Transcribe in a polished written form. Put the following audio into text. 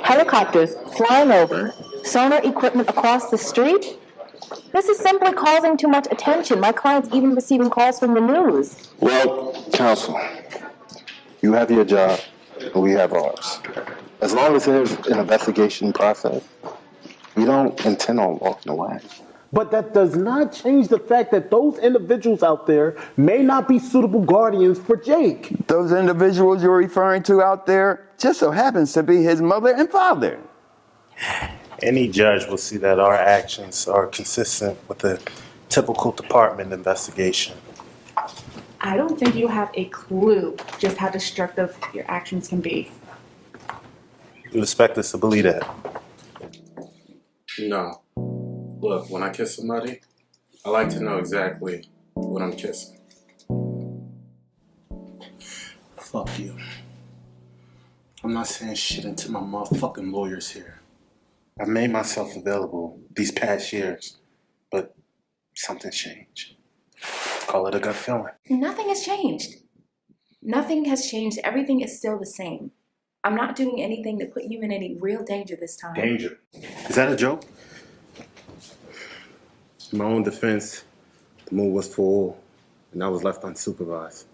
Helicopters flying over, sonar equipment across the street. This is simply causing too much attention. My client's even receiving calls from the news. Well, counsel, you have your job, and we have ours. As long as there's an investigation process, we don't intend on walking away. But that does not change the fact that those individuals out there may not be suitable guardians for Jake. Those individuals you're referring to out there just so happens to be his mother and father. Any judge will see that our actions are consistent with the typical department investigation. I don't think you have a clue just how destructive your actions can be. You expect us to believe that? No. Look, when I kiss somebody, I like to know exactly what I'm kissing. Fuck you. I'm not saying shit until my motherfucking lawyer's here. I've made myself available these past years, but something's changed. Call it a gut feeling. Nothing has changed. Nothing has changed. Everything is still the same. I'm not doing anything to put you in any real danger this time. Danger? Is that a joke? In my own defense, the moon was full, and I was left unsupervised.